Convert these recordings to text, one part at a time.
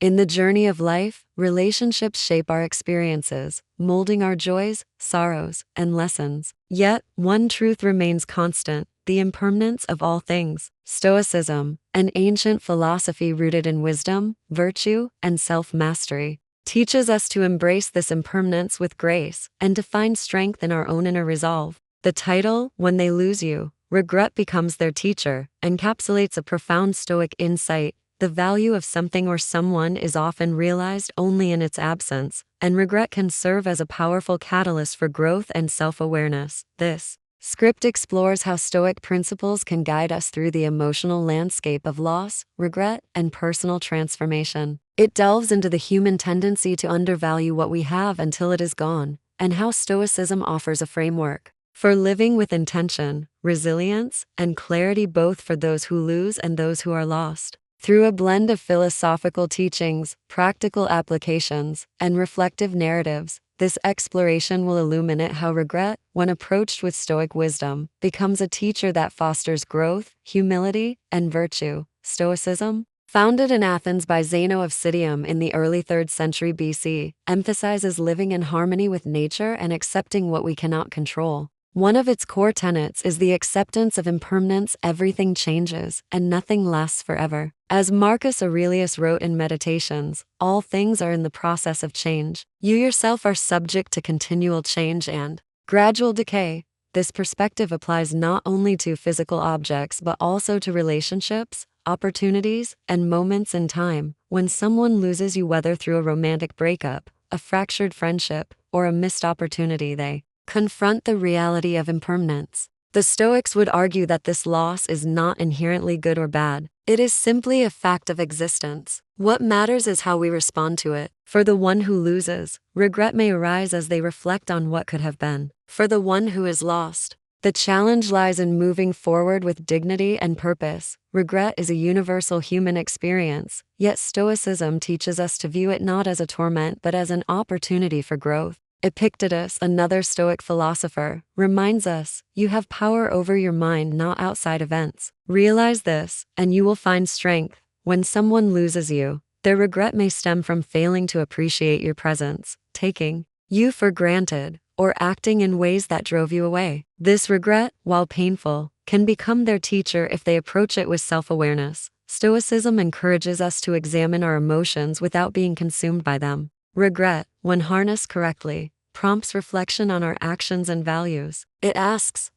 In the journey of life, relationships shape our experiences, molding our joys, sorrows, and lessons. Yet, one truth remains constant: the impermanence of all things. Stoicism, an ancient philosophy rooted in wisdom, virtue, and self-mastery, teaches us to embrace this impermanence with grace and to find strength in our own inner resolve. The title, When They Lose You, Regret Becomes Their Teacher, encapsulates a profound Stoic insight. The value of something or someone is often realized only in its absence, and regret can serve as a powerful catalyst for growth and self-awareness. This script explores how Stoic principles can guide us through the emotional landscape of loss, regret, and personal transformation. It delves into the human tendency to undervalue what we have until it is gone, and how Stoicism offers a framework for living with intention, resilience, and clarity, both for those who lose and those who are lost. Through a blend of philosophical teachings, practical applications, and reflective narratives, this exploration will illuminate how regret, when approached with Stoic wisdom, becomes a teacher that fosters growth, humility, and virtue. Stoicism, founded in Athens by Zeno of Citium in the early 3rd century BC, emphasizes living in harmony with nature and accepting what we cannot control. One of its core tenets is the acceptance of impermanence. Everything changes, and nothing lasts forever. As Marcus Aurelius wrote in Meditations, all things are in the process of change. You yourself are subject to continual change and gradual decay. This perspective applies not only to physical objects but also to relationships, opportunities, and moments in time. When someone loses you, whether through a romantic breakup, a fractured friendship, or a missed opportunity, they confront the reality of impermanence. The Stoics would argue that this loss is not inherently good or bad. It is simply a fact of existence. What matters is how we respond to it. For the one who loses, regret may arise as they reflect on what could have been. For the one who is lost, the challenge lies in moving forward with dignity and purpose. Regret is a universal human experience, yet Stoicism teaches us to view it not as a torment but as an opportunity for growth. Epictetus, another Stoic philosopher, reminds us, you have power over your mind, not outside events. Realize this, and you will find strength. When someone loses you, their regret may stem from failing to appreciate your presence, taking you for granted, or acting in ways that drove you away. This regret, while painful, can become their teacher if they approach it with self-awareness. Stoicism encourages us to examine our emotions without being consumed by them. Regret, when harnessed correctly, prompts reflection on our actions and values. It asks,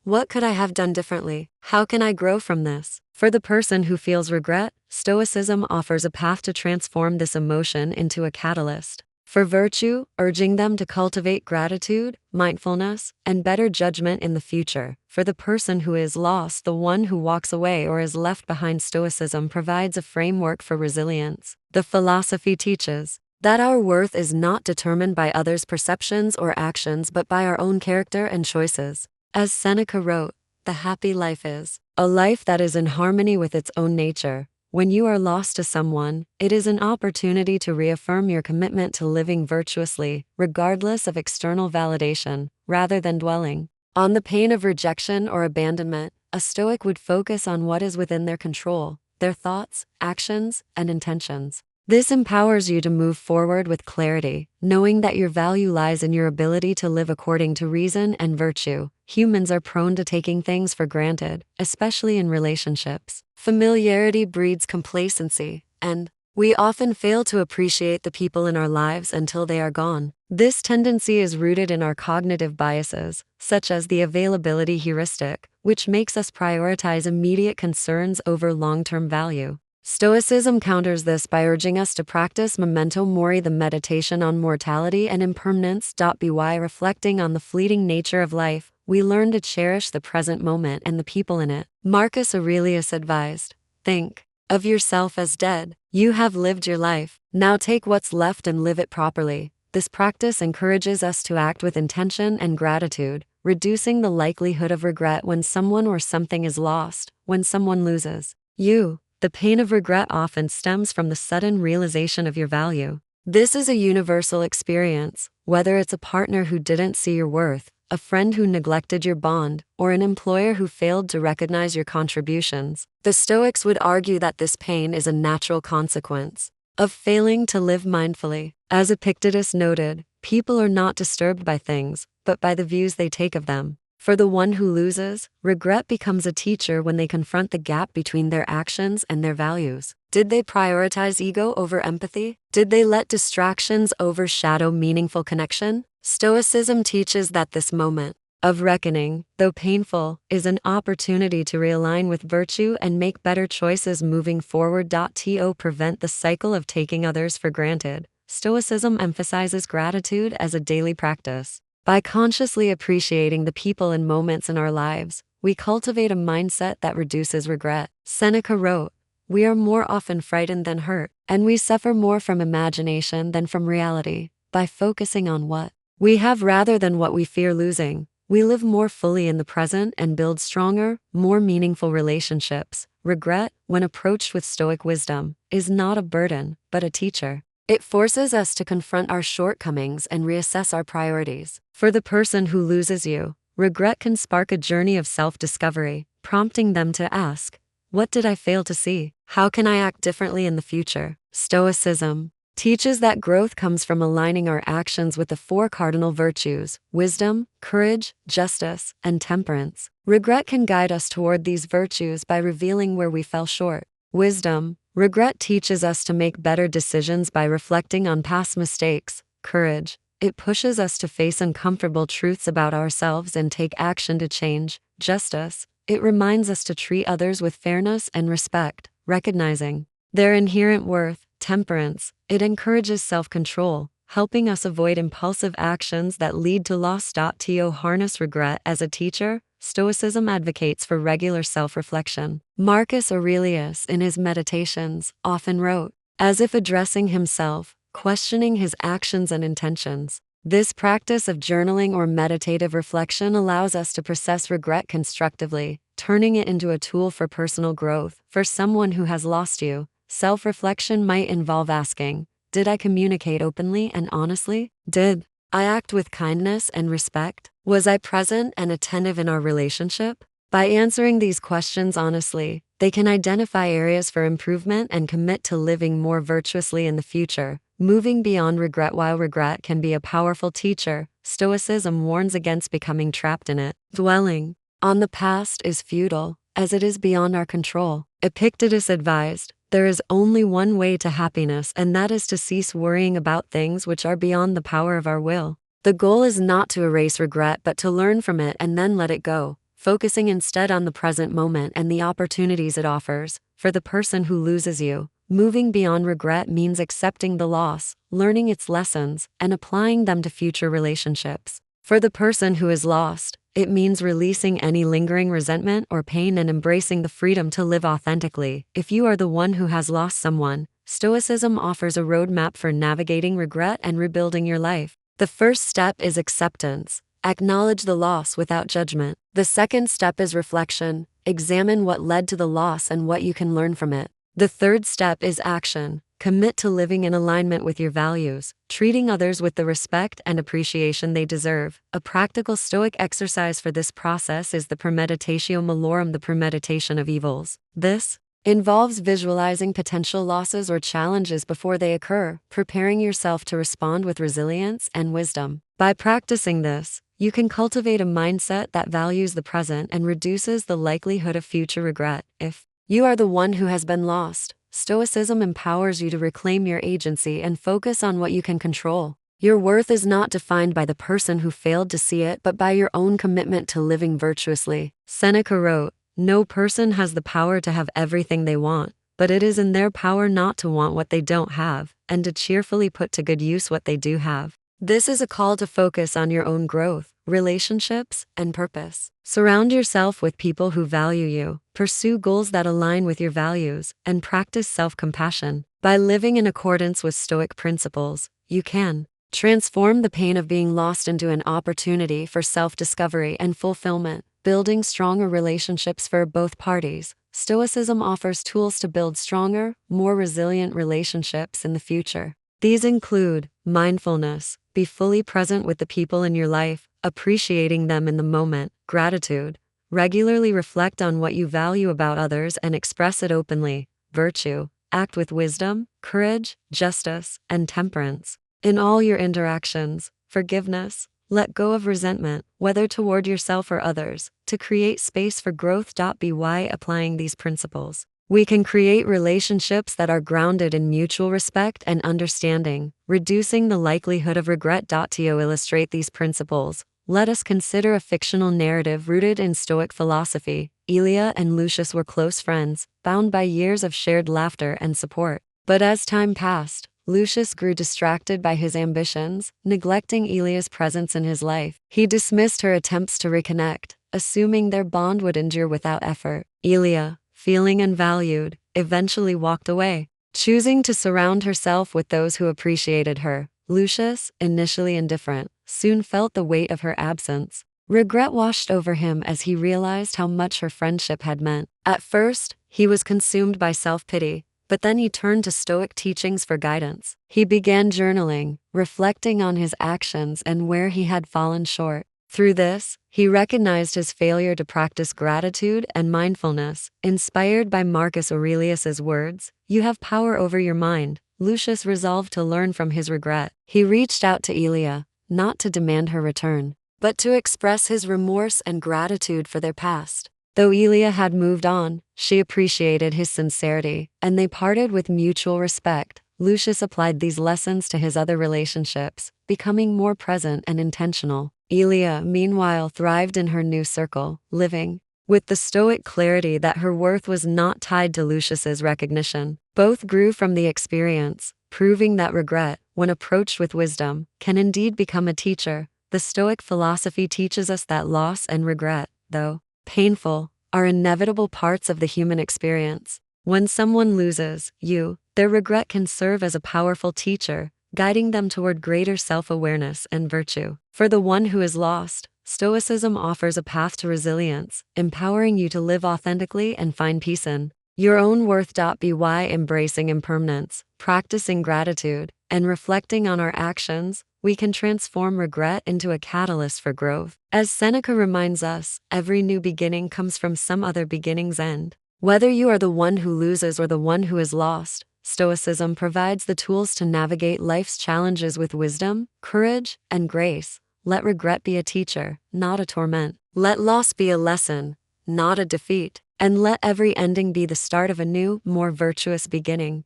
what could I have done differently? How can I grow from this? For the person who feels regret, Stoicism offers a path to transform this emotion into a catalyst for virtue, urging them to cultivate gratitude, mindfulness, and better judgment in the future. For the person who is lost, the one who walks away or is left behind, Stoicism provides a framework for resilience. The philosophy teaches that our worth is not determined by others' perceptions or actions but by our own character and choices. As Seneca wrote, the happy life is a life that is in harmony with its own nature. When you are lost to someone, it is an opportunity to reaffirm your commitment to living virtuously, regardless of external validation, rather than dwelling on the pain of rejection or abandonment. A Stoic would focus on what is within their control, their thoughts, actions, and intentions. This empowers you to move forward with clarity, knowing that your value lies in your ability to live according to reason and virtue. Humans are prone to taking things for granted, especially in relationships. Familiarity breeds complacency, and we often fail to appreciate the people in our lives until they are gone. This tendency is rooted in our cognitive biases, such as the availability heuristic, which makes us prioritize immediate concerns over long-term value. Stoicism counters this by urging us to practice memento mori, the meditation on mortality and impermanence. By reflecting on the fleeting nature of life, we learn to cherish the present moment and the people in it. Marcus Aurelius advised, think of yourself as dead. You have lived your life. Now take what's left and live it properly. This practice encourages us to act with intention and gratitude, reducing the likelihood of regret when someone or something is lost. When someone loses you, the pain of regret often stems from the sudden realization of your value. This is a universal experience, whether it's a partner who didn't see your worth, a friend who neglected your bond, or an employer who failed to recognize your contributions. The Stoics would argue that this pain is a natural consequence of failing to live mindfully. As Epictetus noted, people are not disturbed by things, but by the views they take of them. For the one who loses, regret becomes a teacher when they confront the gap between their actions and their values. Did they prioritize ego over empathy? Did they let distractions overshadow meaningful connection? Stoicism teaches that this moment of reckoning, though painful, is an opportunity to realign with virtue and make better choices moving forward. To prevent the cycle of taking others for granted, Stoicism emphasizes gratitude as a daily practice. By consciously appreciating the people and moments in our lives, we cultivate a mindset that reduces regret. Seneca wrote, "We are more often frightened than hurt, and we suffer more from imagination than from reality." By focusing on what we have rather than what we fear losing, we live more fully in the present and build stronger, more meaningful relationships. Regret, when approached with Stoic wisdom, is not a burden, but a teacher. It forces us to confront our shortcomings and reassess our priorities. For the person who loses you, regret can spark a journey of self-discovery, prompting them to ask, "What did I fail to see? How can I act differently in the future?" Stoicism teaches that growth comes from aligning our actions with the four cardinal virtues: wisdom, courage, justice, and temperance. Regret can guide us toward these virtues by revealing where we fell short. Wisdom: regret teaches us to make better decisions by reflecting on past mistakes. Courage: it pushes us to face uncomfortable truths about ourselves and take action to change. Justice: it reminds us to treat others with fairness and respect, recognizing their inherent worth. Temperance: it encourages self-control, helping us avoid impulsive actions that lead to loss. To harness regret as a teacher, Stoicism advocates for regular self-reflection. Marcus Aurelius, in his Meditations, often wrote, as if addressing himself, questioning his actions and intentions. This practice of journaling or meditative reflection allows us to process regret constructively, turning it into a tool for personal growth. For someone who has lost you, self-reflection might involve asking, did I communicate openly and honestly? Did I act with kindness and respect? Was I present and attentive in our relationship? By answering these questions honestly, they can identify areas for improvement and commit to living more virtuously in the future. Moving beyond regret. While regret can be a powerful teacher, Stoicism warns against becoming trapped in it. Dwelling on the past is futile, as it is beyond our control. Epictetus advised, there is only one way to happiness, and that is to cease worrying about things which are beyond the power of our will. The goal is not to erase regret but to learn from it and then let it go, focusing instead on the present moment and the opportunities it offers. For the person who loses you, moving beyond regret means accepting the loss, learning its lessons, and applying them to future relationships. For the person who is lost, it means releasing any lingering resentment or pain and embracing the freedom to live authentically. If you are the one who has lost someone, Stoicism offers a roadmap for navigating regret and rebuilding your life. The first step is acceptance. Acknowledge the loss without judgment. The second step is reflection. Examine what led to the loss and what you can learn from it. The third step is action. Commit to living in alignment with your values, treating others with the respect and appreciation they deserve. A practical Stoic exercise for this process is the premeditatio malorum, the premeditation of evils. This involves visualizing potential losses or challenges before they occur, preparing yourself to respond with resilience and wisdom. By practicing this, you can cultivate a mindset that values the present and reduces the likelihood of future regret. If you are the one who has been lost, Stoicism empowers you to reclaim your agency and focus on what you can control. Your worth is not defined by the person who failed to see it, but by your own commitment to living virtuously. Seneca wrote, no person has the power to have everything they want, but it is in their power not to want what they don't have, and to cheerfully put to good use what they do have. This is a call to focus on your own growth, relationships, and purpose. Surround yourself with people who value you, pursue goals that align with your values, and practice self-compassion. By living in accordance with Stoic principles, you can transform the pain of being lost into an opportunity for self-discovery and fulfillment, building stronger relationships for both parties. Stoicism offers tools to build stronger, more resilient relationships in the future. These include mindfulness. Be fully present with the people in your life, appreciating them in the moment. Gratitude. Regularly reflect on what you value about others and express it openly. Virtue. Act with wisdom, courage, justice, and temperance. In all your interactions, forgiveness, let go of resentment, whether toward yourself or others, to create space for growth. By applying these principles, we can create relationships that are grounded in mutual respect and understanding, reducing the likelihood of regret. To illustrate these principles, let us consider a fictional narrative rooted in Stoic philosophy. Elia and Lucius were close friends, bound by years of shared laughter and support. But as time passed, Lucius grew distracted by his ambitions, neglecting Elia's presence in his life. He dismissed her attempts to reconnect, assuming their bond would endure without effort. Elia, feeling unvalued, eventually walked away, choosing to surround herself with those who appreciated her. Lucius, initially indifferent, soon felt the weight of her absence. Regret washed over him as he realized how much her friendship had meant. At first, he was consumed by self-pity, but then he turned to Stoic teachings for guidance. He began journaling, reflecting on his actions and where he had fallen short. Through this, he recognized his failure to practice gratitude and mindfulness. Inspired by Marcus Aurelius's words, "You have power over your mind," Lucius resolved to learn from his regret. He reached out to Elia, not to demand her return, but to express his remorse and gratitude for their past. Though Elia had moved on, she appreciated his sincerity, and they parted with mutual respect. Lucius applied these lessons to his other relationships, becoming more present and intentional. Elia, meanwhile, thrived in her new circle, living with the Stoic clarity that her worth was not tied to Lucius's recognition. Both grew from the experience, proving that regret, when approached with wisdom, can indeed become a teacher. The Stoic philosophy teaches us that loss and regret, though painful, are inevitable parts of the human experience. When someone loses you, their regret can serve as a powerful teacher, guiding them toward greater self-awareness and virtue. For the one who is lost, Stoicism offers a path to resilience, empowering you to live authentically and find peace in your own worth. By embracing impermanence, practicing gratitude, and reflecting on our actions, we can transform regret into a catalyst for growth. As Seneca reminds us, every new beginning comes from some other beginning's end. Whether you are the one who loses or the one who is lost, Stoicism provides the tools to navigate life's challenges with wisdom, courage, and grace. Let regret be a teacher, not a torment. Let loss be a lesson, not a defeat. And let every ending be the start of a new, more virtuous beginning.